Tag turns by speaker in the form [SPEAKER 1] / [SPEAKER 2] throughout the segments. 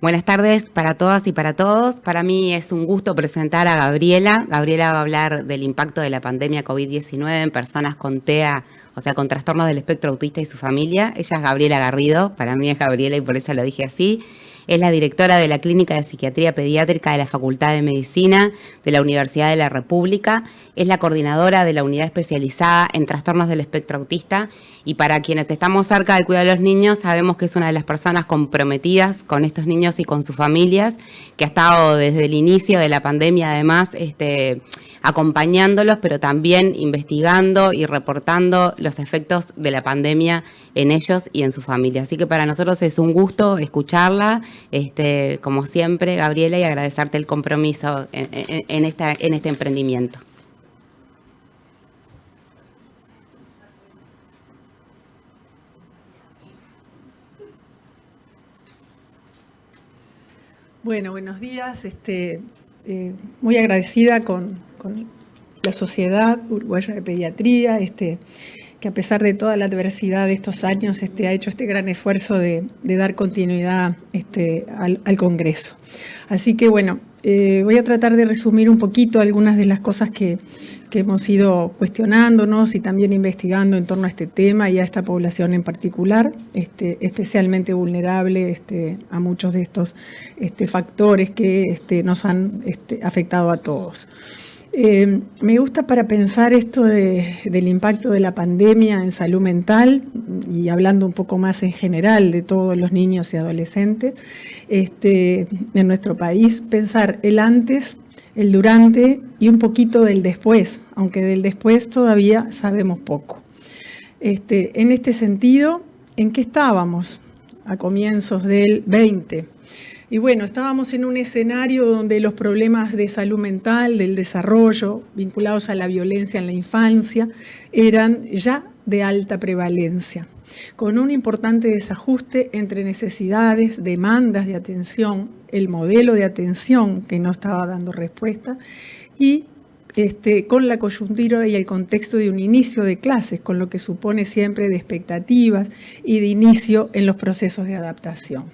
[SPEAKER 1] Buenas tardes para todas y para todos. Para mí es un gusto presentar a Gabriela. Gabriela va a hablar del impacto de la pandemia COVID-19 en personas con TEA, o sea, con trastornos del espectro autista y su familia. Ella es Gabriela Garrido, para mí es Gabriela y por eso lo dije así. Es la directora de la Clínica de Psiquiatría Pediátrica de la Facultad de Medicina de la Universidad de la República. Es la coordinadora de la unidad especializada en trastornos del espectro autista. Y para quienes estamos cerca del cuidado de los niños, sabemos que es una de las personas comprometidas con estos niños y con sus familias, que ha estado desde el inicio de la pandemia, además, acompañándolos, pero también investigando y reportando los efectos de la pandemia en ellos y en su familia. Así que para nosotros es un gusto escucharla, como siempre, Gabriela, y agradecerte el compromiso en este emprendimiento.
[SPEAKER 2] Bueno, buenos días. Muy agradecida con la Sociedad Uruguaya de Pediatría, que a pesar de toda la adversidad de estos años, ha hecho este gran esfuerzo de dar continuidad al Congreso. Así que bueno, voy a tratar de resumir un poquito algunas de las cosas que hemos ido cuestionándonos y también investigando en torno a este tema y a esta población en particular, especialmente vulnerable a muchos de estos factores que nos han afectado a todos. Me gusta para pensar esto del impacto de la pandemia en salud mental y hablando un poco más en general de todos los niños y adolescentes en nuestro país, pensar el antes, el durante y un poquito del después, aunque del después todavía sabemos poco. En este sentido, ¿en qué estábamos a comienzos del 20? Y bueno, estábamos en un escenario donde los problemas de salud mental, del desarrollo, vinculados a la violencia en la infancia, eran ya de alta prevalencia, con un importante desajuste entre necesidades, demandas de atención, el modelo de atención que no estaba dando respuesta y con la coyuntura y el contexto de un inicio de clases, con lo que supone siempre de expectativas y de inicio en los procesos de adaptación.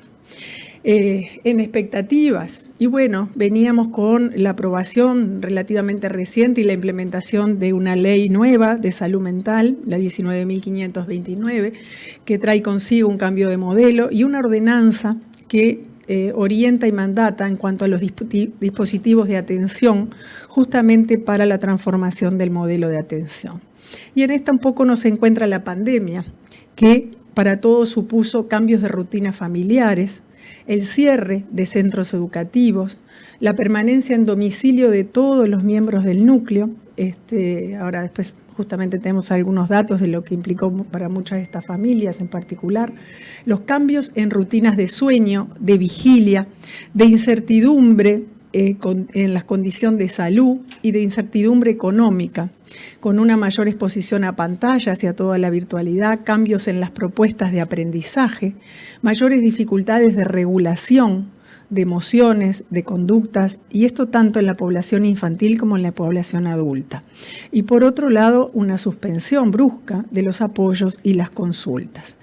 [SPEAKER 2] En expectativas, y bueno, veníamos con la aprobación relativamente reciente y la implementación de una ley nueva de salud mental, la 19.529, que trae consigo un cambio de modelo y una ordenanza que orienta y mandata en cuanto a los dispositivos de atención justamente para la transformación del modelo de atención. Y en esta un poco nos encuentra la pandemia, que para todos supuso cambios de rutinas familiares, el cierre de centros educativos, la permanencia en domicilio de todos los miembros del núcleo. Ahora después justamente tenemos algunos datos de lo que implicó para muchas de estas familias en particular, los cambios en rutinas de sueño, de vigilia, de incertidumbre en la condición de salud y de incertidumbre económica, con una mayor exposición a pantallas y a toda la virtualidad, cambios en las propuestas de aprendizaje, mayores dificultades de regulación de emociones, de conductas, y esto tanto en la población infantil como en la población adulta. Y por otro lado, una suspensión brusca de los apoyos y las consultas.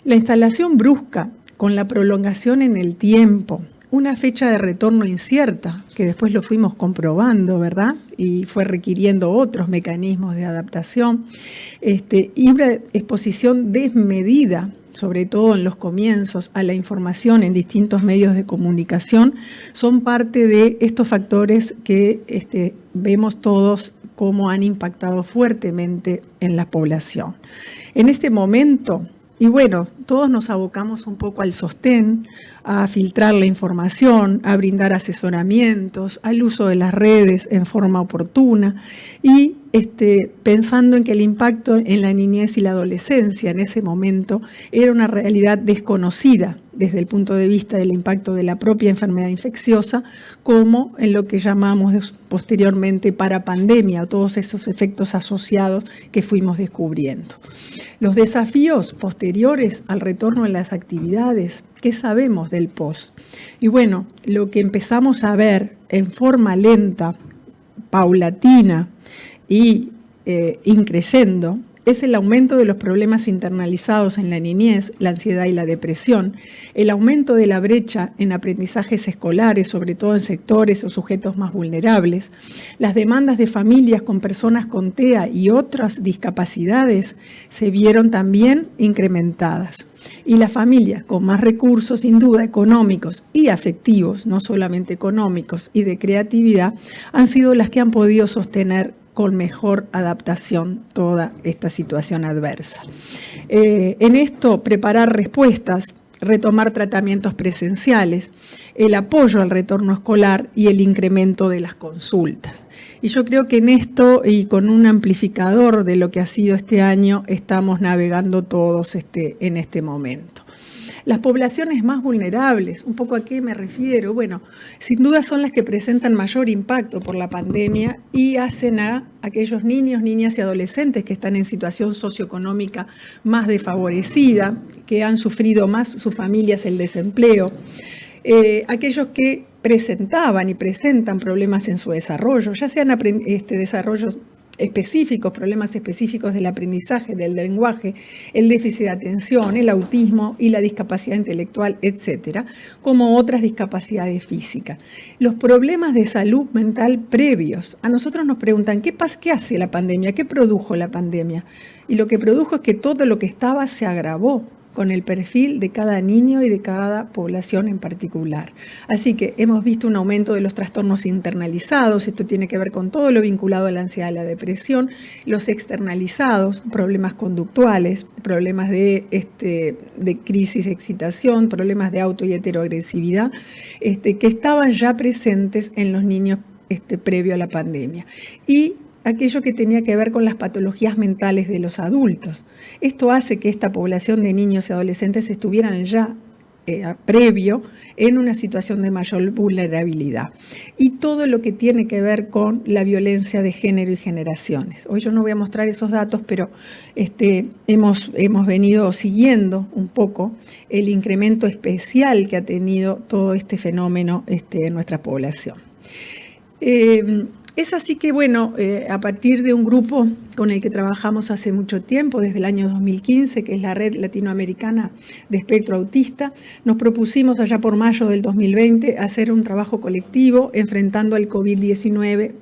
[SPEAKER 2] La instalación brusca con la prolongación en el tiempo, una fecha de retorno incierta, que después lo fuimos comprobando, ¿verdad? Y fue requiriendo otros mecanismos de adaptación, y una exposición desmedida, sobre todo en los comienzos, a la información en distintos medios de comunicación, son parte de estos factores que vemos todos cómo han impactado fuertemente en la población. En este momento, y bueno, todos nos abocamos un poco al sostén, a filtrar la información, a brindar asesoramientos, al uso de las redes en forma oportuna y pensando en que el impacto en la niñez y la adolescencia en ese momento era una realidad desconocida desde el punto de vista del impacto de la propia enfermedad infecciosa, como en lo que llamamos posteriormente parapandemia, o todos esos efectos asociados que fuimos descubriendo. Los desafíos posteriores al retorno a las actividades, ¿qué sabemos del post? Y bueno, lo que empezamos a ver en forma lenta, paulatina y increyendo es el aumento de los problemas internalizados en la niñez, la ansiedad y la depresión, el aumento de la brecha en aprendizajes escolares, sobre todo en sectores o sujetos más vulnerables, las demandas de familias con personas con TEA y otras discapacidades se vieron también incrementadas. Y las familias con más recursos, sin duda, económicos y afectivos, no solamente económicos, y de creatividad, han sido las que han podido sostener con mejor adaptación toda esta situación adversa. En esto, preparar respuestas, retomar tratamientos presenciales, el apoyo al retorno escolar y el incremento de las consultas. Y yo creo que en esto, y con un amplificador de lo que ha sido este año, estamos navegando todos en este momento. Las poblaciones más vulnerables, ¿un poco a qué me refiero? Bueno, sin duda son las que presentan mayor impacto por la pandemia y hacen a aquellos niños, niñas y adolescentes que están en situación socioeconómica más desfavorecida, que han sufrido más sus familias el desempleo, aquellos que presentaban y presentan problemas en su desarrollo, ya sean desarrollos específicos, problemas específicos del aprendizaje, del lenguaje, el déficit de atención, el autismo y la discapacidad intelectual, etcétera, como otras discapacidades físicas. Los problemas de salud mental previos. A nosotros nos preguntan, ¿qué hace la pandemia? ¿Qué produjo la pandemia? Y lo que produjo es que todo lo que estaba se agravó con el perfil de cada niño y de cada población en particular. Así que hemos visto un aumento de los trastornos internalizados, esto tiene que ver con todo lo vinculado a la ansiedad y la depresión, los externalizados, problemas conductuales, problemas de crisis de excitación, problemas de auto y heteroagresividad, que estaban ya presentes en los niños previo a la pandemia. Y aquello que tenía que ver con las patologías mentales de los adultos. Esto hace que esta población de niños y adolescentes estuvieran ya previo en una situación de mayor vulnerabilidad. Y todo lo que tiene que ver con la violencia de género y generaciones. Hoy yo no voy a mostrar esos datos, pero hemos venido siguiendo un poco el incremento especial que ha tenido todo este fenómeno en nuestra población. Es así que, bueno, a partir de un grupo con el que trabajamos hace mucho tiempo, desde el año 2015, que es la Red Latinoamericana de Espectro Autista, nos propusimos allá por mayo del 2020 hacer un trabajo colectivo enfrentando al COVID-19,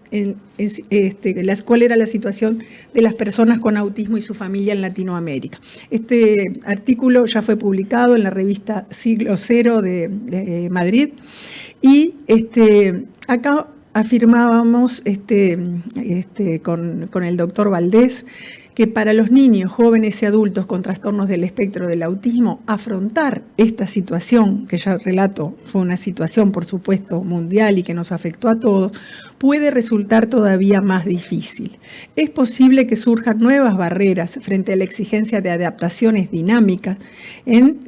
[SPEAKER 2] cuál era la situación de las personas con autismo y su familia en Latinoamérica. Este artículo ya fue publicado en la revista Siglo Cero de Madrid y acá afirmábamos con el doctor Valdés que para los niños, jóvenes y adultos con trastornos del espectro del autismo, afrontar esta situación, que ya relato, fue una situación por supuesto mundial y que nos afectó a todos, puede resultar todavía más difícil. Es posible que surjan nuevas barreras frente a la exigencia de adaptaciones dinámicas en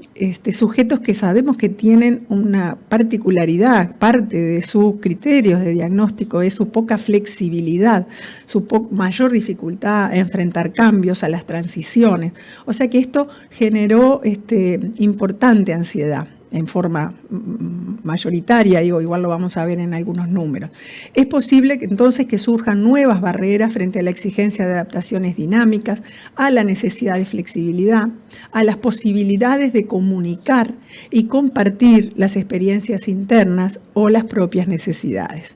[SPEAKER 2] sujetos que sabemos que tienen una particularidad, parte de sus criterios de diagnóstico es su poca flexibilidad, su mayor dificultad a enfrentar cambios, a las transiciones. O sea que esto generó importante ansiedad en forma mayoritaria, igual lo vamos a ver en algunos números. Es posible que entonces que surjan nuevas barreras frente a la exigencia de adaptaciones dinámicas, a la necesidad de flexibilidad, a las posibilidades de comunicar y compartir las experiencias internas o las propias necesidades.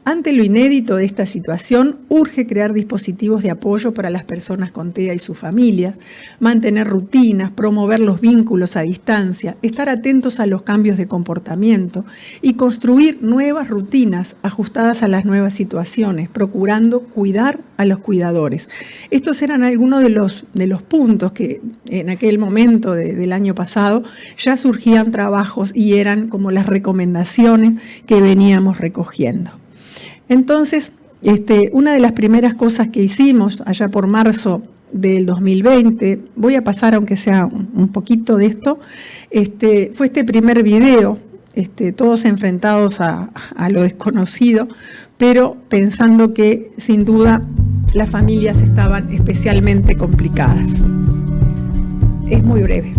[SPEAKER 2] Ante lo inédito de esta situación, urge crear dispositivos de apoyo para las personas con TEA y sus familias, mantener rutinas, promover los vínculos a distancia, estar atentos a los cambios de comportamiento y construir nuevas rutinas ajustadas a las nuevas situaciones, procurando cuidar a los cuidadores. Estos eran algunos de los puntos que en aquel momento del año pasado ya surgían trabajos y eran como las recomendaciones que veníamos recogiendo. Entonces, una de las primeras cosas que hicimos allá por marzo del 2020, voy a pasar aunque sea un poquito de esto, fue este primer video, todos enfrentados a lo desconocido, pero pensando que sin duda las familias estaban especialmente complicadas. Es muy breve.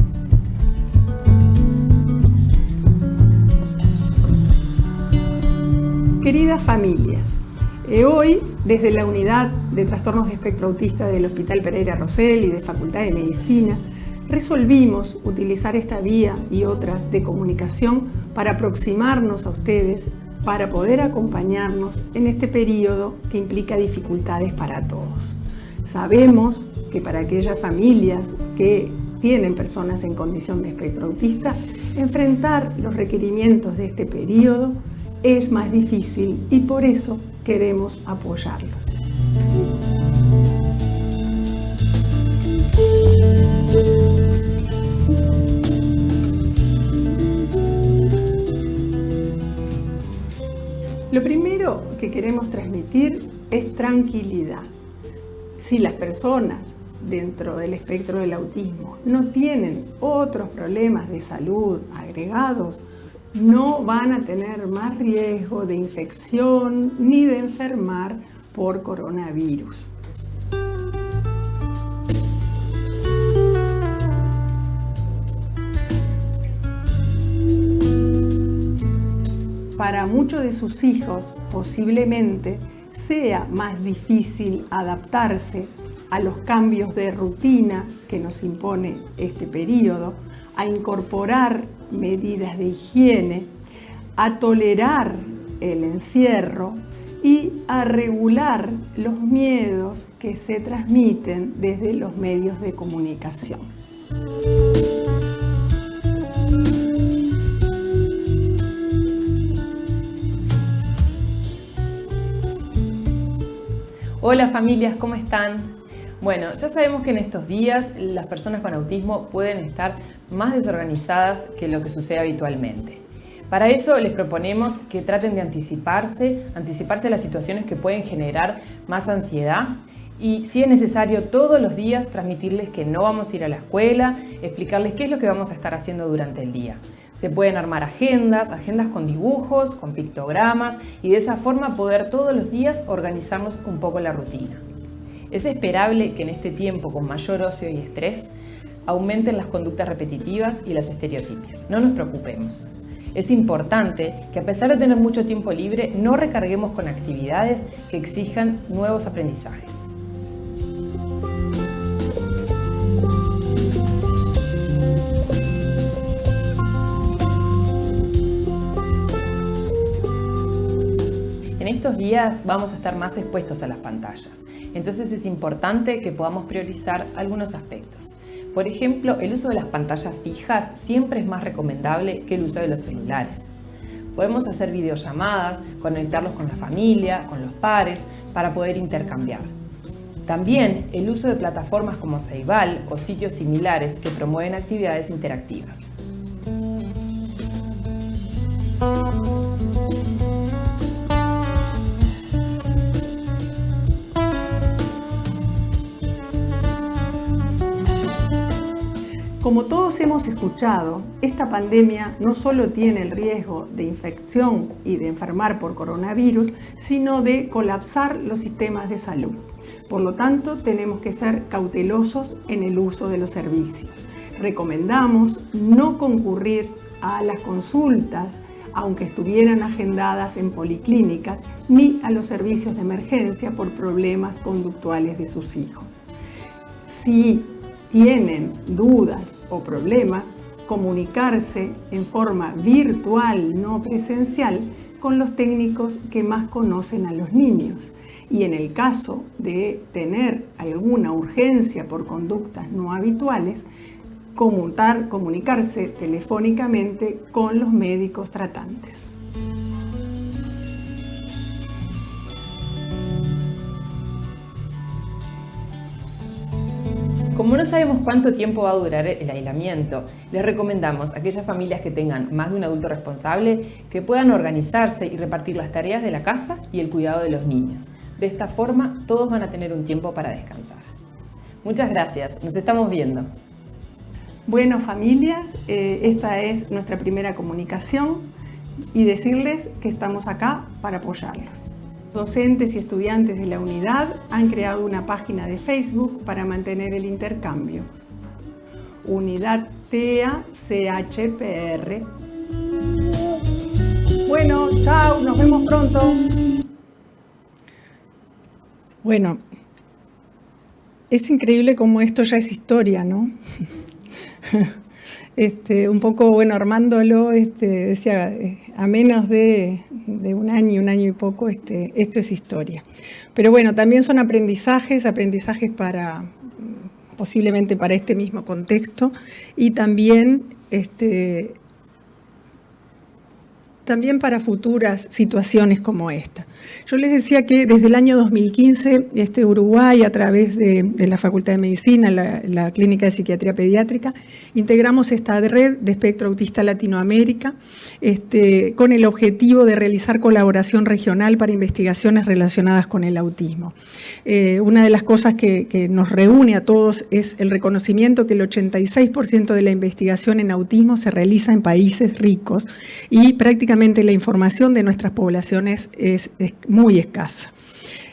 [SPEAKER 2] Queridas familias, hoy Desde la unidad de trastornos de espectro autista del Hospital Pereira Rosell y de Facultad de Medicina, resolvimos utilizar esta vía y otras de comunicación para aproximarnos a ustedes, para poder acompañarnos en este periodo que implica dificultades para todos. Sabemos que para aquellas familias que tienen personas en condición de espectro autista, enfrentar los requerimientos de este periodo es más difícil y por eso queremos apoyarlos. Lo primero que queremos transmitir es tranquilidad. Si las personas dentro del espectro del autismo no tienen otros problemas de salud agregados, no van a tener más riesgo de infección ni de enfermar por coronavirus. Para muchos de sus hijos, posiblemente sea más difícil adaptarse a los cambios de rutina que nos impone este periodo, a incorporar medidas de higiene, a tolerar el encierro y a regular los miedos que se transmiten desde los medios de comunicación.
[SPEAKER 3] Hola familias, ¿cómo están? Bueno, ya sabemos que en estos días las personas con autismo pueden estar más desorganizadas que lo que sucede habitualmente. Para eso les proponemos que traten de anticiparse a las situaciones que pueden generar más ansiedad y, si es necesario, todos los días transmitirles que no vamos a ir a la escuela, explicarles qué es lo que vamos a estar haciendo durante el día. Se pueden armar agendas con dibujos, con pictogramas y de esa forma poder todos los días organizarnos un poco la rutina. Es esperable que en este tiempo con mayor ocio y estrés aumenten las conductas repetitivas y las estereotipias. No nos preocupemos. Es importante que a pesar de tener mucho tiempo libre, no recarguemos con actividades que exijan nuevos aprendizajes. En estos días vamos a estar más expuestos a las pantallas, entonces es importante que podamos priorizar algunos aspectos. Por ejemplo, el uso de las pantallas fijas siempre es más recomendable que el uso de los celulares. Podemos hacer videollamadas, conectarlos con la familia, con los pares, para poder intercambiar. También el uso de plataformas como Ceibal o sitios similares que promueven actividades interactivas.
[SPEAKER 2] Como todos hemos escuchado, esta pandemia no solo tiene el riesgo de infección y de enfermar por coronavirus, sino de colapsar los sistemas de salud. Por lo tanto, tenemos que ser cautelosos en el uso de los servicios. Recomendamos no concurrir a las consultas, aunque estuvieran agendadas en policlínicas, ni a los servicios de emergencia por problemas conductuales de sus hijos. Si tienen dudas o problemas, comunicarse en forma virtual, no presencial, con los técnicos que más conocen a los niños. Y en el caso de tener alguna urgencia por conductas no habituales, comunicarse telefónicamente con los médicos tratantes.
[SPEAKER 3] Como no sabemos cuánto tiempo va a durar el aislamiento, les recomendamos a aquellas familias que tengan más de un adulto responsable que puedan organizarse y repartir las tareas de la casa y el cuidado de los niños. De esta forma, todos van a tener un tiempo para descansar. Muchas gracias, nos estamos viendo.
[SPEAKER 2] Bueno, familias, esta es nuestra primera comunicación y decirles que estamos acá para apoyarlos. Docentes y estudiantes de la unidad han creado una página de Facebook para mantener el intercambio. Unidad TEA CHPR. Bueno, chao, nos vemos pronto. Bueno, es increíble cómo esto ya es historia, ¿no? Un poco, bueno, armándolo, decía, a menos de un año y poco, esto es historia. Pero bueno, también son aprendizajes para, posiblemente para este mismo contexto, y también para futuras situaciones como esta. Yo les decía que desde el año 2015, Uruguay, a través de la Facultad de Medicina, la Clínica de Psiquiatría Pediátrica, integramos esta red de espectro autista Latinoamérica, con el objetivo de realizar colaboración regional para investigaciones relacionadas con el autismo. Una de las cosas que nos reúne a todos es el reconocimiento que el 86% de la investigación en autismo se realiza en países ricos y prácticamente la información de nuestras poblaciones es muy escasa.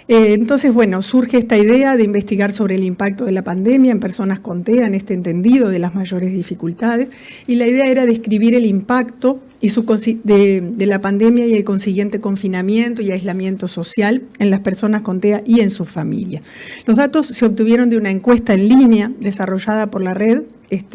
[SPEAKER 2] Entonces, bueno, surge esta idea de investigar sobre el impacto de la pandemia en personas con TEA, en este entendido de las mayores dificultades, y la idea era describir el impacto de la pandemia y el consiguiente confinamiento y aislamiento social en las personas con TEA y en sus familias. Los datos se obtuvieron de una encuesta en línea desarrollada por la red,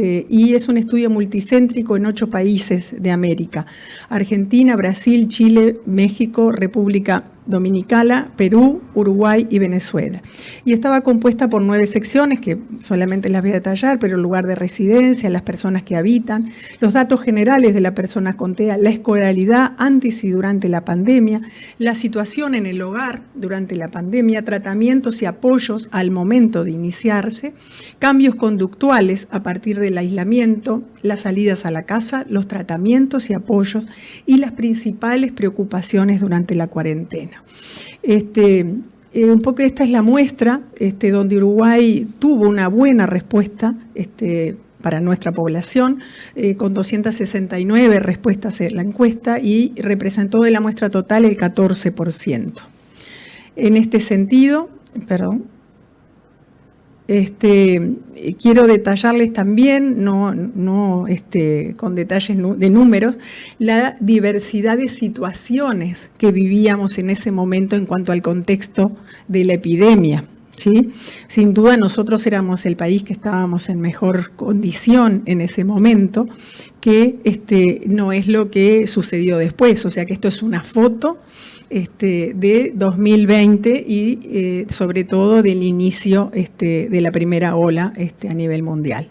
[SPEAKER 2] y es un estudio multicéntrico en 8 países de América: Argentina, Brasil, Chile, México, República Dominicana, Perú, Uruguay y Venezuela. Y estaba compuesta por 9 secciones, que solamente las voy a detallar, pero el lugar de residencia, las personas que habitan, los datos generales de las personas con TEA, la escolaridad antes y durante la pandemia, la situación en el hogar durante la pandemia, tratamientos y apoyos al momento de iniciarse, cambios conductuales a partir del aislamiento, las salidas a la casa, los tratamientos y apoyos y las principales preocupaciones durante la cuarentena. Un poco esta es la muestra donde Uruguay tuvo una buena respuesta para nuestra población, con 269 respuestas en la encuesta, y representó de la muestra total el 14%. En este sentido, quiero detallarles también, no con detalles de números, la diversidad de situaciones que vivíamos en ese momento en cuanto al contexto de la epidemia, ¿sí? Sin duda nosotros éramos el país que estábamos en mejor condición en ese momento, que no es lo que sucedió después. O sea que esto es una foto de 2020 y sobre todo del inicio de la primera ola a nivel mundial.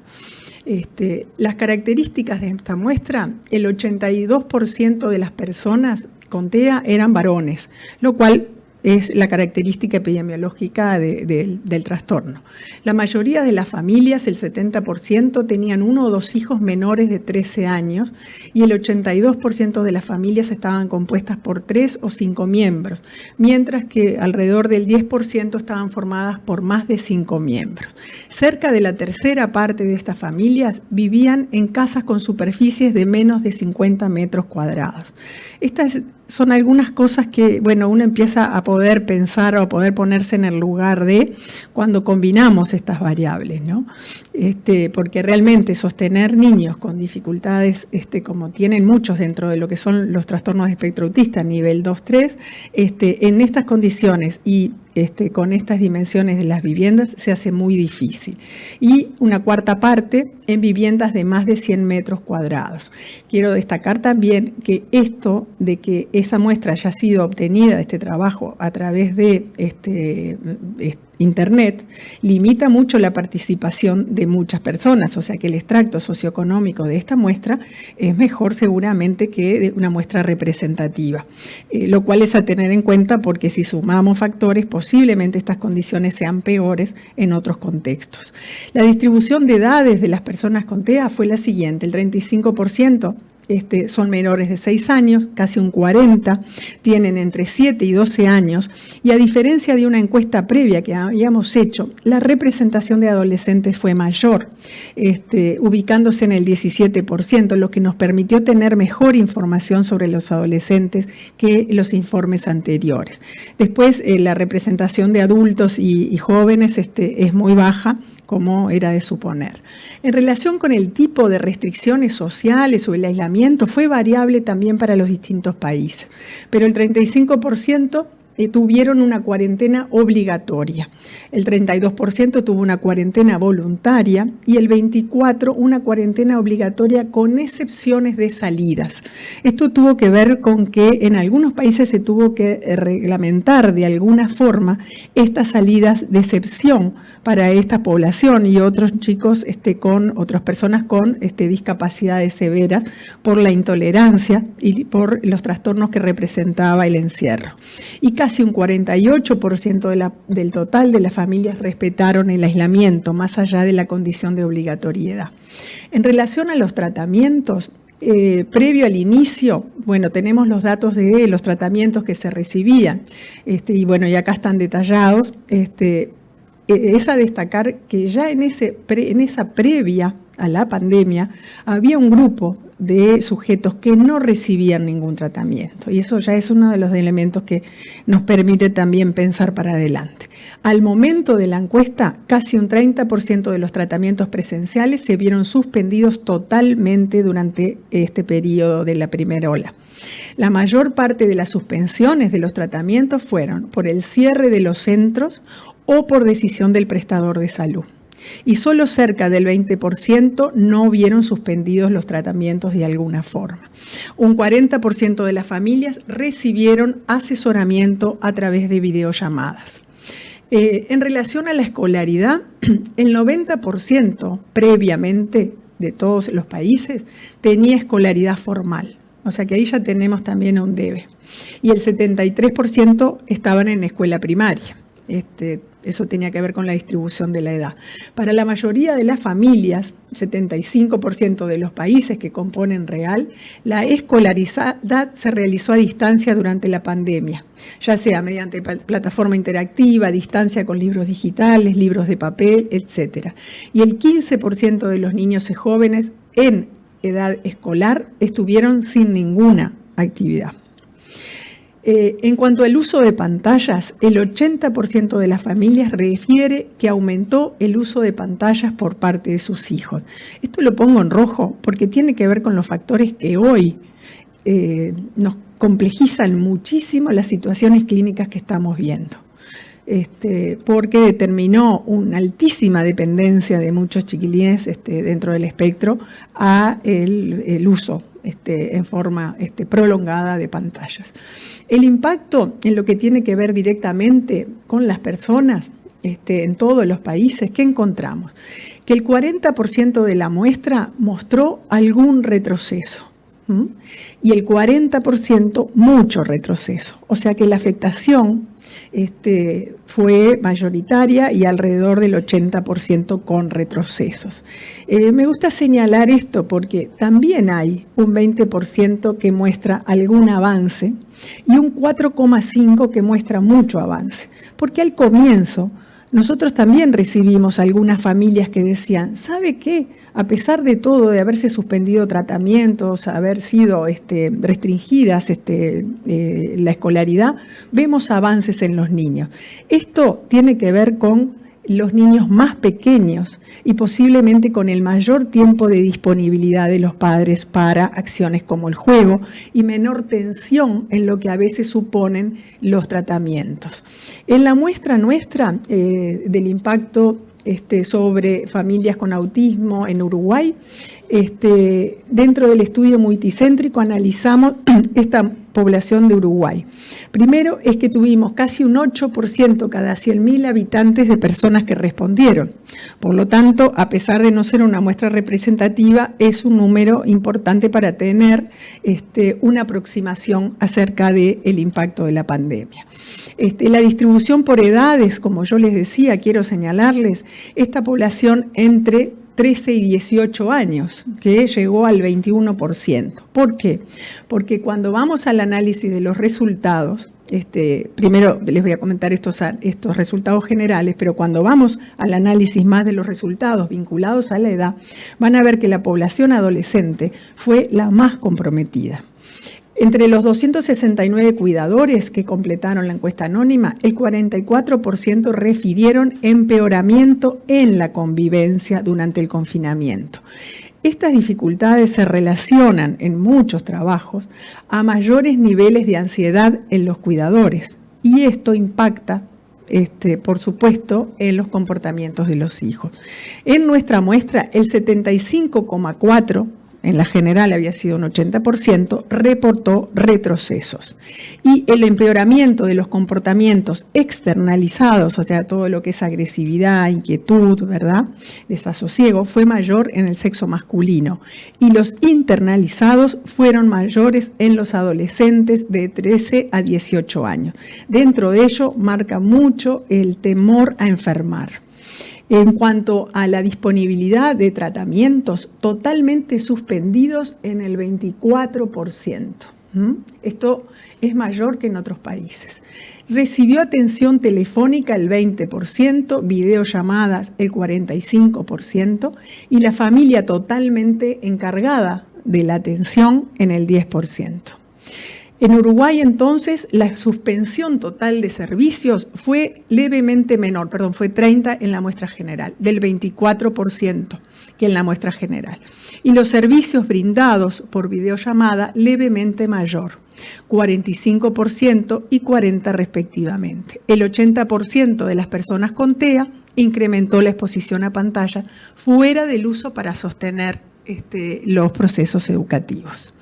[SPEAKER 2] Las características de esta muestra: el 82% de las personas con TEA eran varones, lo cual es la característica epidemiológica del trastorno. La mayoría de las familias, el 70%, tenían 1 o 2 hijos menores de 13 años y el 82% de las familias estaban compuestas por 3 o 5 miembros, mientras que alrededor del 10% estaban formadas por más de 5 miembros. Cerca de la tercera parte de estas familias vivían en casas con superficies de menos de 50 metros cuadrados. Estas son algunas cosas que, bueno, uno empieza a poder pensar o a poder ponerse en el lugar de cuando combinamos estas variables, ¿no? Porque realmente sostener niños con dificultades, como tienen muchos dentro de lo que son los trastornos de espectro autista nivel 2-3, en estas condiciones y con estas dimensiones de las viviendas se hace muy difícil. Y una cuarta parte en viviendas de más de 100 metros cuadrados. Quiero destacar también que esto de que esa muestra haya sido obtenida, este trabajo, a través de Internet, limita mucho la participación de muchas personas, o sea que el extracto socioeconómico de esta muestra es mejor seguramente que de una muestra representativa, lo cual es a tener en cuenta porque si sumamos factores, posiblemente estas condiciones sean peores en otros contextos. La distribución de edades de las personas con TEA fue la siguiente: el 35% son menores de 6 años, casi un 40%, tienen entre 7 y 12 años, y a diferencia de una encuesta previa que habíamos hecho, la representación de adolescentes fue mayor, ubicándose en el 17%, lo que nos permitió tener mejor información sobre los adolescentes que los informes anteriores. Después, la representación de adultos y jóvenes es muy baja, como era de suponer. En relación con el tipo de restricciones sociales o el aislamiento, fue variable también para los distintos países, pero el 35% tuvieron una cuarentena obligatoria. El 32% tuvo una cuarentena voluntaria y el 24% una cuarentena obligatoria con excepciones de salidas. Esto tuvo que ver con que en algunos países se tuvo que reglamentar de alguna forma estas salidas de excepción para esta población y otros chicos otras personas con discapacidades severas por la intolerancia y por los trastornos que representaba el encierro. Y casi un 48% del total de las familias respetaron el aislamiento, más allá de la condición de obligatoriedad. En relación a los tratamientos, previo al inicio, bueno, tenemos los datos de los tratamientos que se recibían, y acá están detallados. Es a destacar que ya en esa previa a la pandemia había un grupo de sujetos que no recibían ningún tratamiento y eso ya es uno de los elementos que nos permite también pensar para adelante. Al momento de la encuesta, casi un 30% de los tratamientos presenciales se vieron suspendidos totalmente durante este periodo de la primera ola. La mayor parte de las suspensiones de los tratamientos fueron por el cierre de los centros o por decisión del prestador de salud. Y solo cerca del 20% no vieron suspendidos los tratamientos de alguna forma. Un 40% de las familias recibieron asesoramiento a través de videollamadas. En relación a la escolaridad, el 90% previamente de todos los países tenía escolaridad formal. O sea que ahí ya tenemos también un debe. Y el 73% estaban en escuela primaria. Eso tenía que ver con la distribución de la edad. Para la mayoría de las familias, 75% de los países que componen REAL, la escolaridad se realizó a distancia durante la pandemia, ya sea mediante plataforma interactiva, a distancia con libros digitales, libros de papel, etc. Y el 15% de los niños y jóvenes en edad escolar estuvieron sin ninguna actividad. En cuanto al uso de pantallas, el 80% de las familias refiere que aumentó el uso de pantallas por parte de sus hijos. Esto lo pongo en rojo porque tiene que ver con los factores que hoy nos complejizan muchísimo las situaciones clínicas que estamos viendo. Porque determinó una altísima dependencia de muchos chiquilines dentro del espectro a el uso en forma prolongada de pantallas. El impacto en lo que tiene que ver directamente con las personas en todos los países, ¿qué encontramos? Que el 40% de la muestra mostró algún retroceso. Y el 40% mucho retroceso. O sea que la afectación fue mayoritaria y alrededor del 80% con retrocesos. Me gusta señalar esto porque también hay un 20% que muestra algún avance y un 4,5% que muestra mucho avance. Porque al comienzo nosotros también recibimos algunas familias que decían, ¿sabe qué? A pesar de todo, de haberse suspendido tratamientos, haber sido restringidas la escolaridad, vemos avances en los niños. Esto tiene que ver con los niños más pequeños y posiblemente con el mayor tiempo de disponibilidad de los padres para acciones como el juego y menor tensión en lo que a veces suponen los tratamientos. En la muestra nuestra del impacto sobre familias con autismo en Uruguay, dentro del estudio multicéntrico analizamos esta población de Uruguay. Primero es que tuvimos casi un 8% cada 100.000 habitantes de personas que respondieron. Por lo tanto, a pesar de no ser una muestra representativa, es un número importante para tener una aproximación acerca del impacto de la pandemia. La distribución por edades, como yo les decía, quiero señalarles, esta población entre 13 y 18 años, que llegó al 21%. ¿Por qué? Porque cuando vamos al análisis de los resultados, primero les voy a comentar estos resultados generales, pero cuando vamos al análisis más de los resultados vinculados a la edad, van a ver que la población adolescente fue la más comprometida. Entre los 269 cuidadores que completaron la encuesta anónima, el 44% refirieron empeoramiento en la convivencia durante el confinamiento. Estas dificultades se relacionan en muchos trabajos a mayores niveles de ansiedad en los cuidadores. y esto impacta, por supuesto, en los comportamientos de los hijos. En nuestra muestra, el 75,4%, en la general había sido un 80%, reportó retrocesos. Y el empeoramiento de los comportamientos externalizados, o sea, todo lo que es agresividad, inquietud, ¿verdad?, desasosiego, fue mayor en el sexo masculino. Y los internalizados fueron mayores en los adolescentes de 13 a 18 años. Dentro de ello, marca mucho el temor a enfermar. En cuanto a la disponibilidad de tratamientos, totalmente suspendidos en el 24%. Esto es mayor que en otros países. Recibió atención telefónica el 20%, videollamadas el 45% y la familia totalmente encargada de la atención en el 10%. En Uruguay, entonces, la suspensión total de servicios fue levemente menor, fue 30 en la muestra general, del 24% que en la muestra general. Y los servicios brindados por videollamada levemente mayor, 45% y 40% respectivamente. El 80% de las personas con TEA incrementó la exposición a pantalla fuera del uso para sostener los procesos educativos.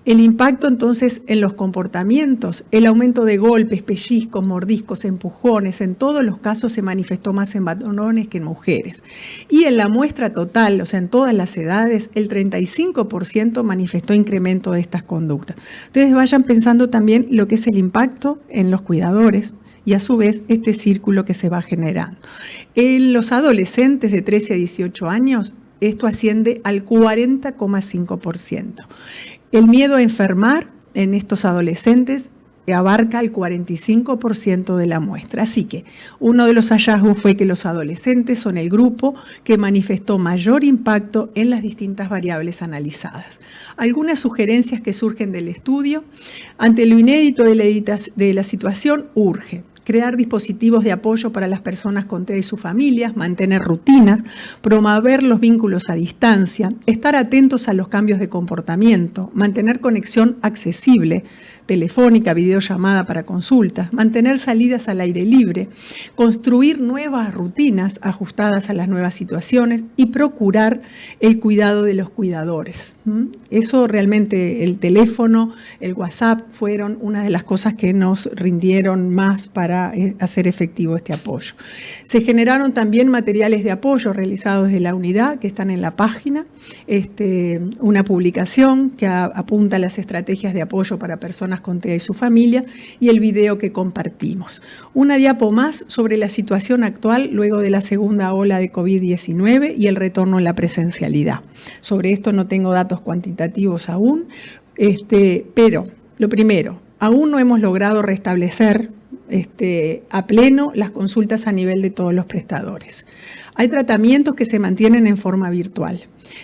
[SPEAKER 2] El impacto entonces en los comportamientos, el aumento de golpes, pellizcos, mordiscos, empujones, en todos los casos se manifestó más en varones que en mujeres. Y en la muestra total, o sea, en todas las edades, el 35% manifestó incremento de estas conductas. Entonces vayan pensando también lo que es el impacto en los cuidadores y a su vez este círculo que se va generando. En los adolescentes de 13 a 18 años, esto asciende al 40,5%. El miedo a enfermar en estos adolescentes abarca el 45% de la muestra. Así que uno de los hallazgos fue que los adolescentes son el grupo que manifestó mayor impacto en las distintas variables analizadas. Algunas sugerencias que surgen del estudio. Ante lo inédito de la situación, urge crear dispositivos de apoyo para las personas con TEA y sus familias, mantener rutinas, promover los vínculos a distancia, estar atentos a los cambios de comportamiento, mantener conexión accesible, telefónica, videollamada para consultas, mantener salidas al aire libre, construir nuevas rutinas ajustadas a las nuevas situaciones y procurar el cuidado de los cuidadores. Eso realmente, el teléfono, el WhatsApp, fueron una de las cosas que nos rindieron más para hacer efectivo este apoyo. Se generaron también materiales de apoyo realizados desde la unidad que están en la página, una publicación que apunta a las estrategias de apoyo para personas con TEA y su familia y el video que compartimos. Una diapo más sobre la situación actual luego de la segunda ola de COVID-19 y el retorno a la presencialidad. Sobre esto no tengo datos cuantitativos aún, pero lo primero, aún no hemos logrado restablecer a pleno las consultas a nivel de todos los prestadores. Hay tratamientos que se mantienen en forma virtual.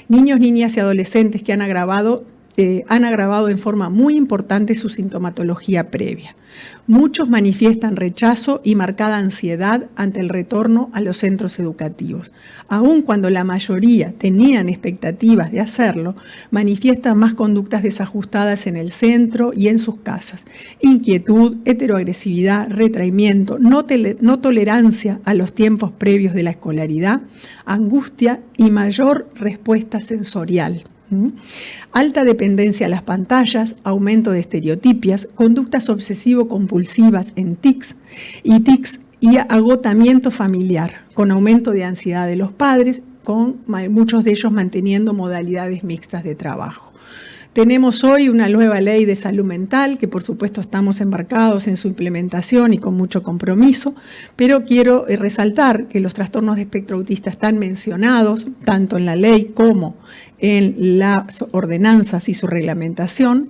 [SPEAKER 2] Niños, niñas y adolescentes que han agravado en forma muy importante su sintomatología previa. Muchos manifiestan rechazo y marcada ansiedad ante el retorno a los centros educativos. Aun cuando la mayoría tenían expectativas de hacerlo, manifiestan más conductas desajustadas en el centro y en sus casas. Inquietud, heteroagresividad, retraimiento, no tolerancia a los tiempos previos de la escolaridad, angustia y mayor respuesta sensorial. Alta dependencia a las pantallas, aumento de estereotipias, conductas obsesivo-compulsivas en tics y agotamiento familiar, con aumento de ansiedad de los padres, con muchos de ellos manteniendo modalidades mixtas de trabajo. Tenemos hoy una nueva ley de salud mental que por supuesto estamos embarcados en su implementación y con mucho compromiso, pero quiero resaltar que los trastornos de espectro autista están mencionados tanto en la ley como en las ordenanzas y su reglamentación,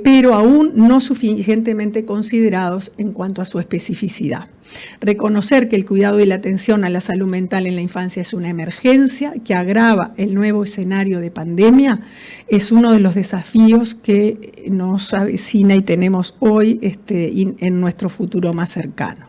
[SPEAKER 2] pero aún no suficientemente considerados en cuanto a su especificidad. Reconocer que el cuidado y la atención a la salud mental en la infancia es una emergencia que agrava el nuevo escenario de pandemia es uno de los desafíos que nos avecina y tenemos hoy en nuestro futuro más cercano.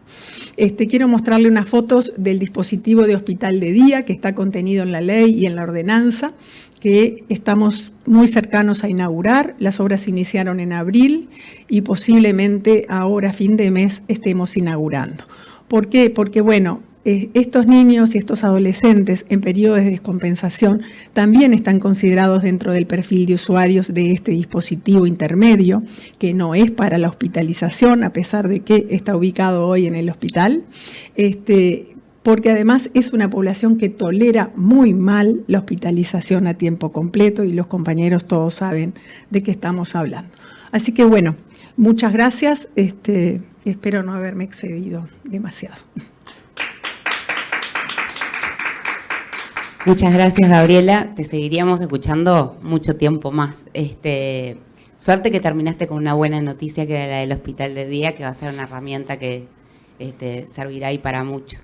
[SPEAKER 2] Quiero mostrarle unas fotos del dispositivo de hospital de día que está contenido en la ley y en la ordenanza, que estamos muy cercanos a inaugurar. Las obras se iniciaron en abril y posiblemente ahora, a fin de mes, estemos inaugurando. ¿Por qué? Porque, bueno, estos niños y estos adolescentes en periodos de descompensación también están considerados dentro del perfil de usuarios de este dispositivo intermedio, que no es para la hospitalización, a pesar de que está ubicado hoy en el hospital, porque además es una población que tolera muy mal la hospitalización a tiempo completo y los compañeros todos saben de qué estamos hablando. Así que, bueno, muchas gracias. Espero no haberme excedido demasiado.
[SPEAKER 1] Muchas gracias, Gabriela. Te seguiríamos escuchando mucho tiempo más. Suerte que terminaste con una buena noticia, que era la del hospital de día, que va a ser una herramienta que servirá ahí para mucho.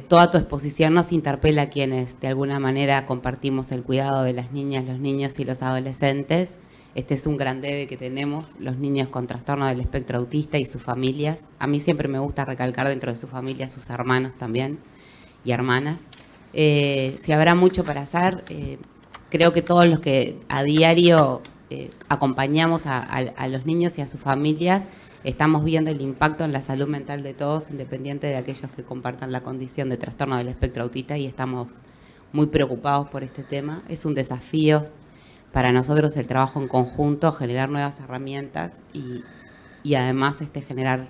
[SPEAKER 1] Toda tu exposición nos interpela a quienes de alguna manera compartimos el cuidado de las niñas, los niños y los adolescentes. Este es un gran debe que tenemos, los niños con trastorno del espectro autista y sus familias. A mí siempre me gusta recalcar dentro de su familia sus hermanos también y hermanas. Si habrá mucho para hacer, creo que todos los que a diario acompañamos a los niños y a sus familias, estamos viendo el impacto en la salud mental de todos, independiente de aquellos que compartan la condición de trastorno del espectro autista, y estamos muy preocupados por este tema. Es un desafío para nosotros el trabajo en conjunto, generar nuevas herramientas y además generar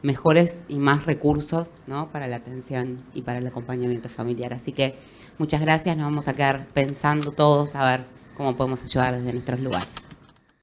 [SPEAKER 1] mejores y más recursos, ¿no?, para la atención y para el acompañamiento familiar. Así que muchas gracias, nos vamos a quedar pensando todos a ver cómo podemos ayudar desde nuestros lugares.